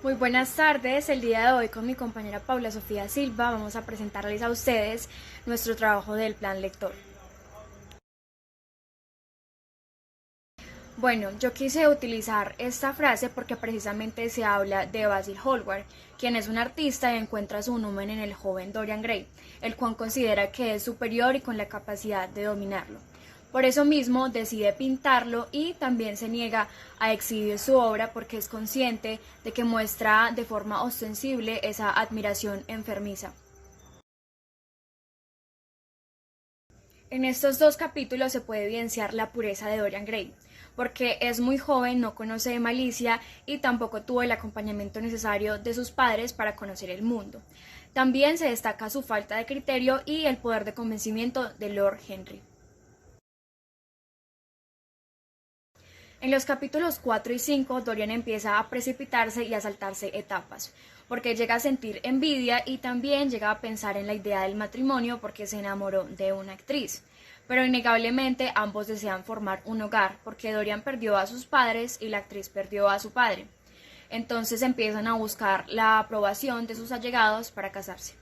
Muy buenas tardes, el día de hoy con mi compañera Paula Sofía Silva vamos a presentarles a ustedes nuestro trabajo del plan lector. Bueno, yo quise utilizar esta frase porque precisamente se habla de Basil Hallward, quien es un artista y encuentra su numen en el joven Dorian Gray, el cual considera que es superior y con la capacidad de dominarlo. Por eso mismo decide pintarlo y también se niega a exhibir su obra porque es consciente de que muestra de forma ostensible esa admiración enfermiza. En estos dos capítulos se puede evidenciar la pureza de Dorian Gray, porque es muy joven, no conoce de malicia y tampoco tuvo el acompañamiento necesario de sus padres para conocer el mundo. También se destaca su falta de criterio y el poder de convencimiento de Lord Henry. En los capítulos 4 y 5, Dorian empieza a precipitarse y a saltarse etapas, porque llega a sentir envidia y también llega a pensar en la idea del matrimonio porque se enamoró de una actriz. Pero innegablemente ambos desean formar un hogar, porque Dorian perdió a sus padres y la actriz perdió a su padre. Entonces empiezan a buscar la aprobación de sus allegados para casarse.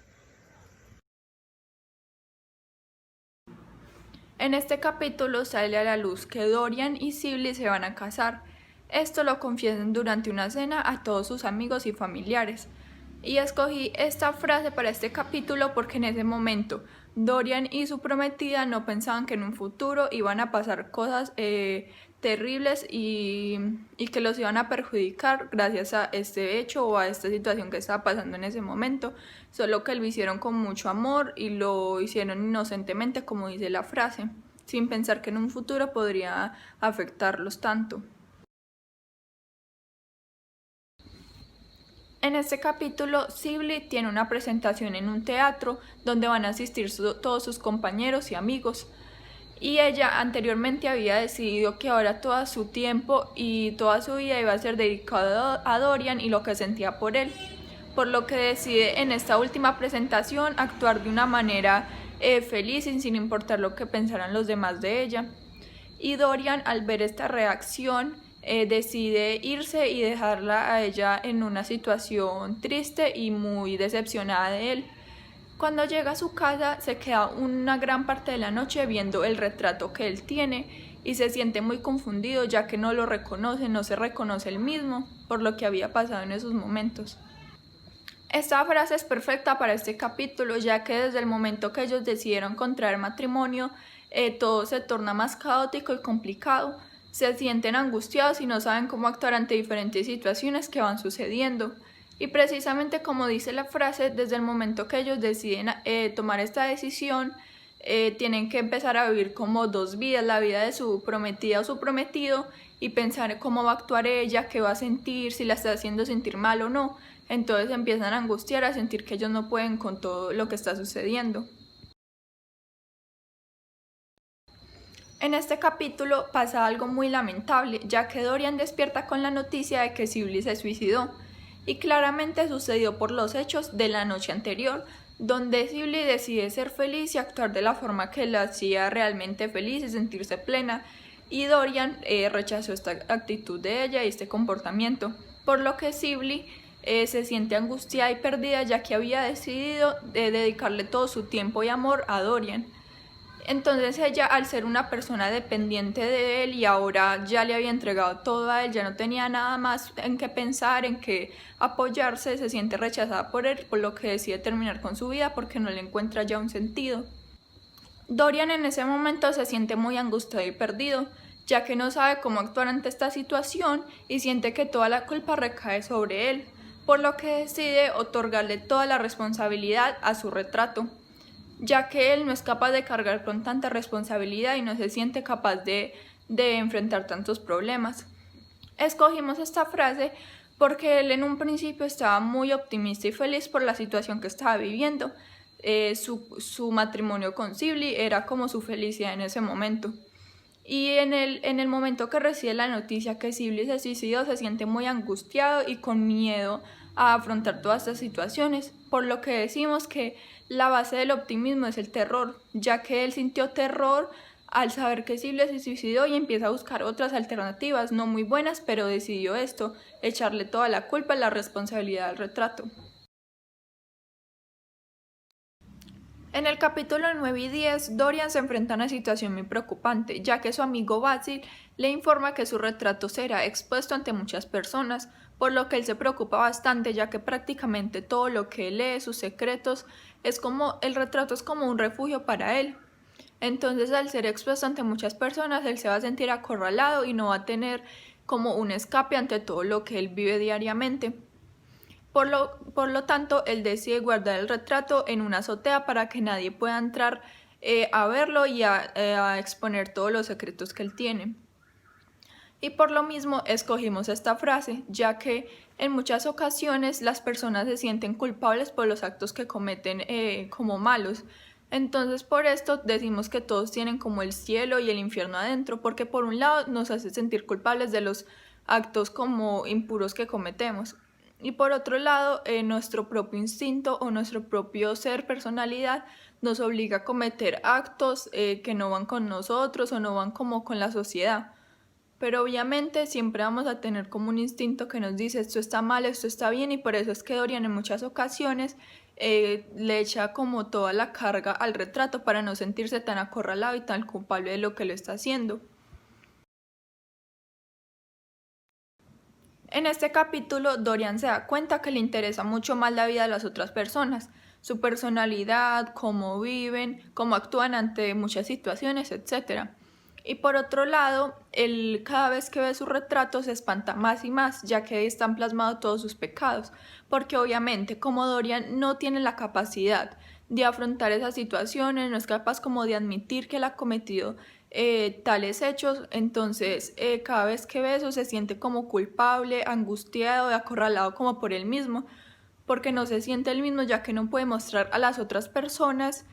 En este capítulo sale a la luz que Dorian y Sibylle se van a casar. Esto lo confiesan durante una cena a todos sus amigos y familiares. Y escogí esta frase para este capítulo porque en ese momento Dorian y su prometida no pensaban que en un futuro iban a pasar cosas terribles y que los iban a perjudicar gracias a este hecho o a esta situación que estaba pasando en ese momento, solo que lo hicieron con mucho amor y lo hicieron inocentemente, como dice la frase, sin pensar que en un futuro podría afectarlos tanto. En este capítulo, Sibylle tiene una presentación en un teatro donde van a asistir todos sus compañeros y amigos. Y ella anteriormente había decidido que ahora todo su tiempo y toda su vida iba a ser dedicado a Dorian y lo que sentía por él. Por lo que decide en esta última presentación actuar de una manera feliz y sin importar lo que pensaran los demás de ella. Y Dorian, al ver esta reacción, decide irse y dejarla a ella en una situación triste y muy decepcionada de él. Cuando llega a su casa se queda una gran parte de la noche viendo el retrato que él tiene y se siente muy confundido ya que no lo reconoce, no se reconoce él mismo por lo que había pasado en esos momentos. Esta frase es perfecta para este capítulo ya que desde el momento que ellos decidieron contraer matrimonio todo se torna más caótico y complicado, se sienten angustiados y no saben cómo actuar ante diferentes situaciones que van sucediendo. Y precisamente como dice la frase, desde el momento que ellos deciden tomar esta decisión, tienen que empezar a vivir como dos vidas, la vida de su prometida o su prometido y pensar cómo va a actuar ella, qué va a sentir, si la está haciendo sentir mal o no. Entonces empiezan a angustiar, a sentir que ellos no pueden con todo lo que está sucediendo. En este capítulo pasa algo muy lamentable, ya que Dorian despierta con la noticia de que Sibylle se suicidó, y claramente sucedió por los hechos de la noche anterior, donde Sibylle decide ser feliz y actuar de la forma que la hacía realmente feliz y sentirse plena, y Dorian rechazó esta actitud de ella y este comportamiento, por lo que Sibylle se siente angustiada y perdida ya que había decidido dedicarle todo su tiempo y amor a Dorian. Entonces ella, al ser una persona dependiente de él y ahora ya le había entregado todo a él, ya no tenía nada más en qué pensar, en qué apoyarse, se siente rechazada por él, por lo que decide terminar con su vida porque no le encuentra ya un sentido. Dorian en ese momento se siente muy angustiado y perdido, ya que no sabe cómo actuar ante esta situación y siente que toda la culpa recae sobre él, por lo que decide otorgarle toda la responsabilidad a su retrato, ya que él no es capaz de cargar con tanta responsabilidad y no se siente capaz de enfrentar tantos problemas. Escogimos esta frase porque él en un principio estaba muy optimista y feliz por la situación que estaba viviendo. Su matrimonio con Sibylle era como su felicidad en ese momento. Y en el momento que recibe la noticia que Sibylle se suicidó, se siente muy angustiado y con miedo a afrontar todas estas situaciones, por lo que decimos que la base del optimismo es el terror, ya que él sintió terror al saber que Sibylle se suicidó y empieza a buscar otras alternativas, no muy buenas, pero decidió esto, echarle toda la culpa y la responsabilidad al retrato. En el capítulo 9 y 10, Dorian se enfrenta a una situación muy preocupante, ya que su amigo Basil le informa que su retrato será expuesto ante muchas personas, por lo que él se preocupa bastante, ya que prácticamente todo lo que él lee, sus secretos, el retrato es como un refugio para él. Entonces, al ser expuesto ante muchas personas, él se va a sentir acorralado y no va a tener como un escape ante todo lo que él vive diariamente. Por lo tanto, él decide guardar el retrato en una azotea para que nadie pueda entrar a verlo y a exponer todos los secretos que él tiene. Y por lo mismo escogimos esta frase, ya que en muchas ocasiones las personas se sienten culpables por los actos que cometen como malos. Entonces por esto decimos que todos tienen como el cielo y el infierno adentro, porque por un lado nos hace sentir culpables de los actos como impuros que cometemos. Y por otro lado, nuestro propio instinto o nuestro propio ser, personalidad, nos obliga a cometer actos que no van con nosotros o no van como con la sociedad. Pero obviamente siempre vamos a tener como un instinto que nos dice esto está mal, esto está bien, y por eso es que Dorian en muchas ocasiones le echa como toda la carga al retrato para no sentirse tan acorralado y tan culpable de lo que lo está haciendo. En este capítulo, Dorian se da cuenta que le interesa mucho más la vida de las otras personas, su personalidad, cómo viven, cómo actúan ante muchas situaciones, etc. Y por otro lado, él cada vez que ve su retrato se espanta más y más, ya que ahí están plasmados todos sus pecados, porque obviamente como Dorian no tiene la capacidad de afrontar esas situaciones, no es capaz como de admitir que él ha cometido tales hechos, entonces cada vez que ve eso se siente como culpable, angustiado, acorralado como por él mismo, porque no se siente él mismo, ya que no puede mostrar a las otras personas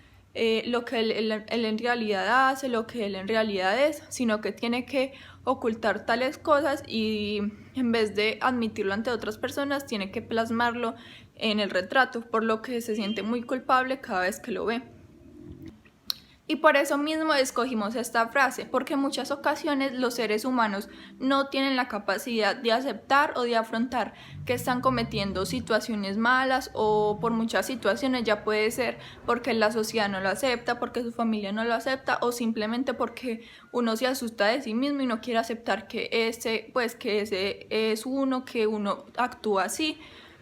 lo que él en realidad hace, lo que él en realidad es, sino que tiene que ocultar tales cosas y en vez de admitirlo ante otras personas, tiene que plasmarlo en el retrato, por lo que se siente muy culpable cada vez que lo ve. Y por eso mismo escogimos esta frase, porque en muchas ocasiones los seres humanos no tienen la capacidad de aceptar o de afrontar que están cometiendo situaciones malas, o por muchas situaciones ya puede ser porque la sociedad no lo acepta, porque su familia no lo acepta, o simplemente porque uno se asusta de sí mismo y no quiere aceptar que ese es uno, que uno actúa así.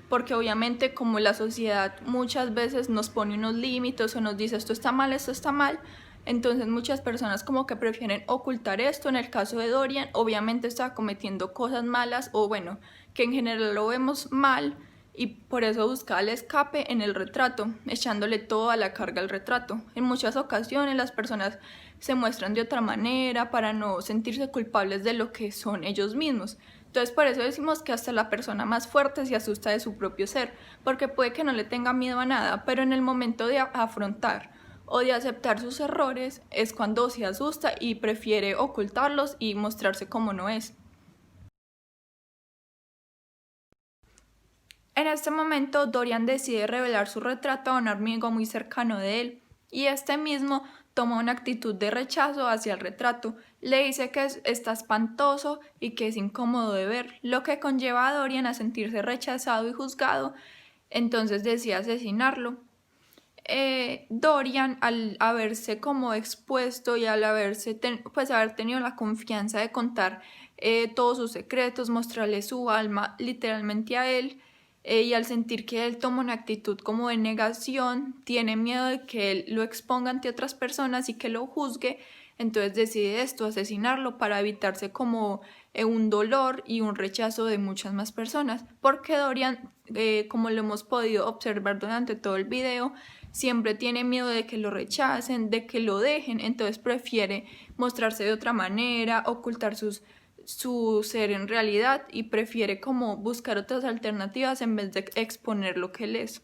Porque obviamente como la sociedad muchas veces nos pone unos límites o nos dice esto está mal, entonces muchas personas como que prefieren ocultar esto. En el caso de Dorian, obviamente está cometiendo cosas malas, o bueno, que en general lo vemos mal, y por eso buscaba el escape en el retrato, echándole toda la carga al retrato. En muchas ocasiones las personas se muestran de otra manera para no sentirse culpables de lo que son ellos mismos. Entonces por eso decimos que hasta la persona más fuerte se asusta de su propio ser, porque puede que no le tenga miedo a nada, pero en el momento de afrontar o de aceptar sus errores es cuando se asusta y prefiere ocultarlos y mostrarse como no es. En este momento, Dorian decide revelar su retrato a un amigo muy cercano de él, y este mismo toma una actitud de rechazo hacia el retrato. Le dice que está espantoso y que es incómodo de ver, lo que conlleva a Dorian a sentirse rechazado y juzgado, entonces decide asesinarlo. Dorian, al haberse como expuesto y al haber tenido la confianza de contar todos sus secretos, mostrarle su alma literalmente a él, y al sentir que él toma una actitud como de negación, tiene miedo de que él lo exponga ante otras personas y que lo juzgue, entonces decide asesinarlo para evitarse como un dolor y un rechazo de muchas más personas, porque Dorian, como lo hemos podido observar durante todo el video, siempre tiene miedo de que lo rechacen, de que lo dejen, entonces prefiere mostrarse de otra manera, ocultar su ser en realidad, y prefiere como buscar otras alternativas en vez de exponer lo que él es.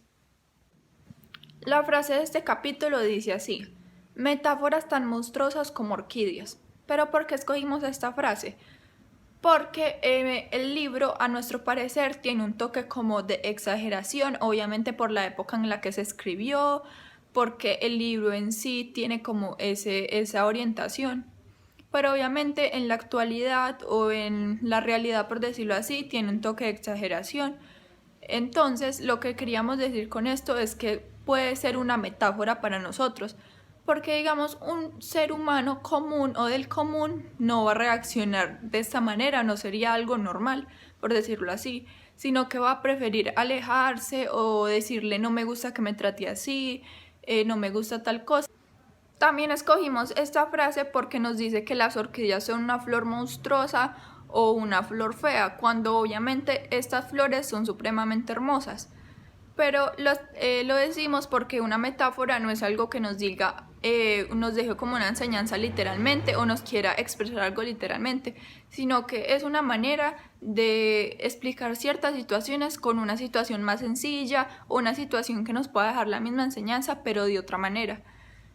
La frase de este capítulo dice así: metáforas tan monstruosas como orquídeas. ¿Pero por qué escogimos esta frase? Porque el libro, a nuestro parecer, tiene un toque como de exageración, obviamente por la época en la que se escribió, porque el libro en sí tiene como esa orientación. Pero obviamente en la actualidad o en la realidad, por decirlo así, tiene un toque de exageración. Entonces, lo que queríamos decir con esto es que puede ser una metáfora para nosotros, porque digamos, un ser humano común o del común no va a reaccionar de esta manera, no sería algo normal, por decirlo así, sino que va a preferir alejarse o decirle no me gusta que me trate así, no me gusta tal cosa. También escogimos esta frase porque nos dice que las orquídeas son una flor monstruosa o una flor fea, cuando obviamente estas flores son supremamente hermosas. Pero lo decimos porque una metáfora no es algo que nos diga, nos deje como una enseñanza literalmente o nos quiera expresar algo literalmente, sino que es una manera de explicar ciertas situaciones con una situación más sencilla o una situación que nos pueda dejar la misma enseñanza pero de otra manera.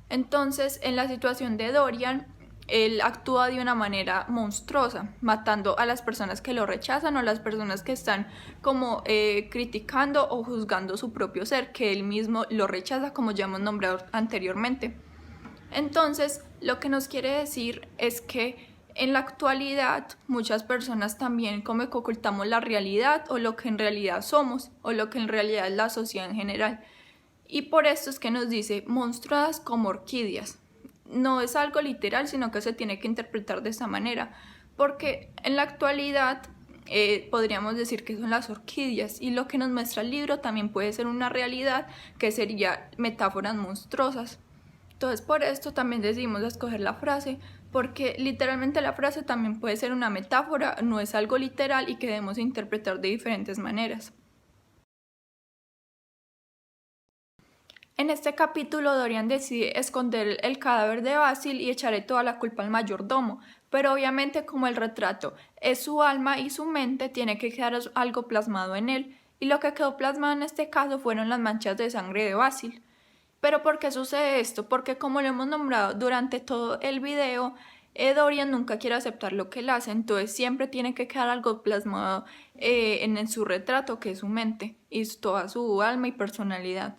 Entonces, en la situación de Dorian, él actúa de una manera monstruosa, matando a las personas que lo rechazan o a las personas que están como criticando o juzgando su propio ser, que él mismo lo rechaza, como ya hemos nombrado anteriormente. Entonces, lo que nos quiere decir es que en la actualidad muchas personas también como que ocultamos la realidad o lo que en realidad somos o lo que en realidad es la sociedad en general. Y por esto es que nos dice monstruosas como orquídeas. No es algo literal, sino que se tiene que interpretar de esta manera, porque en la actualidad podríamos decir que son las orquídeas, y lo que nos muestra el libro también puede ser una realidad, que sería metáforas monstruosas. Entonces por esto también decidimos escoger la frase, porque literalmente la frase también puede ser una metáfora, no es algo literal y que debemos interpretar de diferentes maneras. En este capítulo Dorian decide esconder el cadáver de Basil y echarle toda la culpa al mayordomo, pero obviamente como el retrato es su alma y su mente, tiene que quedar algo plasmado en él, y lo que quedó plasmado en este caso fueron las manchas de sangre de Basil. ¿Pero por qué sucede esto? Porque como lo hemos nombrado durante todo el video, Dorian nunca quiere aceptar lo que él hace, entonces siempre tiene que quedar algo plasmado en su retrato, que es su mente y toda su alma y personalidad.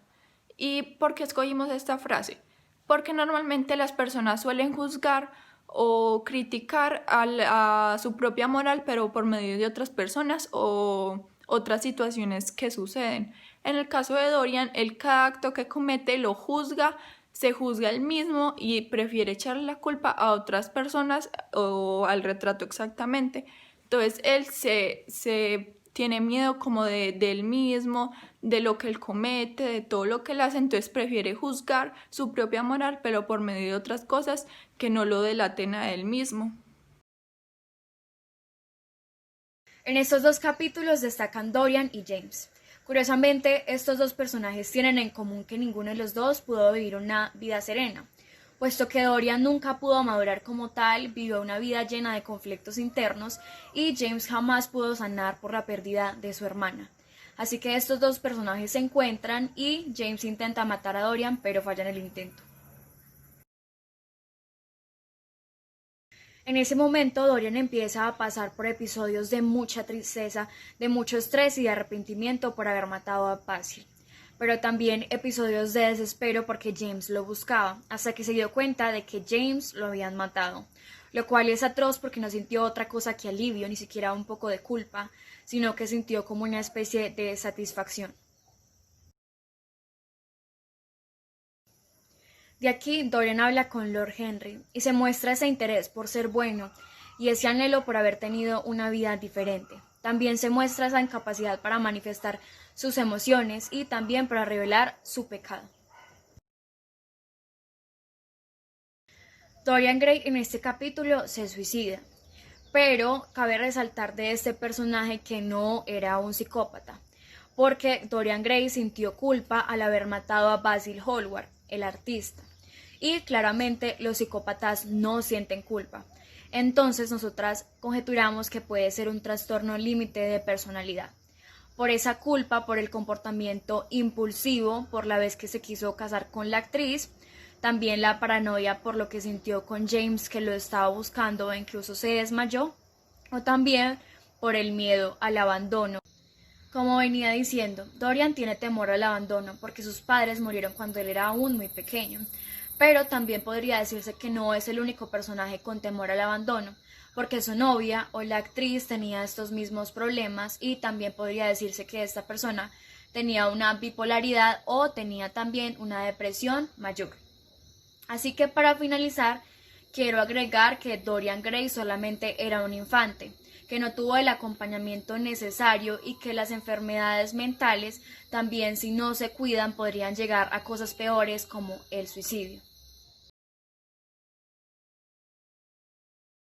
¿Y por qué escogimos esta frase? Porque normalmente las personas suelen juzgar o criticar a su propia moral, pero por medio de otras personas o otras situaciones que suceden. En el caso de Dorian, él cada acto que comete lo juzga, se juzga él mismo y prefiere echarle la culpa a otras personas o al retrato exactamente. Entonces él se tiene miedo como de él mismo, de lo que él comete, de todo lo que él hace, entonces prefiere juzgar su propia moral, pero por medio de otras cosas que no lo delaten a él mismo. En estos dos capítulos destacan Dorian y James. Curiosamente, estos dos personajes tienen en común que ninguno de los dos pudo vivir una vida serena, puesto que Dorian nunca pudo madurar como tal, vivió una vida llena de conflictos internos, y James jamás pudo sanar por la pérdida de su hermana. Así que estos dos personajes se encuentran y James intenta matar a Dorian, pero falla en el intento. En ese momento Dorian empieza a pasar por episodios de mucha tristeza, de mucho estrés y de arrepentimiento por haber matado a Basil, pero también episodios de desespero porque James lo buscaba, hasta que se dio cuenta de que James lo habían matado, lo cual es atroz porque no sintió otra cosa que alivio, ni siquiera un poco de culpa, sino que sintió como una especie de satisfacción. De aquí Dorian habla con Lord Henry y se muestra ese interés por ser bueno y ese anhelo por haber tenido una vida diferente. También se muestra esa incapacidad para manifestar sus emociones y también para revelar su pecado. Dorian Gray en este capítulo se suicida, pero cabe resaltar de este personaje que no era un psicópata, porque Dorian Gray sintió culpa al haber matado a Basil Hallward, el artista. Y claramente los psicópatas no sienten culpa. Entonces nosotras conjeturamos que puede ser un trastorno límite de personalidad. Por esa culpa, por el comportamiento impulsivo, por la vez que se quiso casar con la actriz, también la paranoia por lo que sintió con James, que lo estaba buscando e incluso se desmayó, o también por el miedo al abandono. Como venía diciendo, Dorian tiene temor al abandono porque sus padres murieron cuando él era aún muy pequeño, pero también podría decirse que no es el único personaje con temor al abandono, porque su novia o la actriz tenía estos mismos problemas y también podría decirse que esta persona tenía una bipolaridad o tenía también una depresión mayor. Así que para finalizar, quiero agregar que Dorian Gray solamente era un infante, que no tuvo el acompañamiento necesario y que las enfermedades mentales también, si no se cuidan, podrían llegar a cosas peores como el suicidio.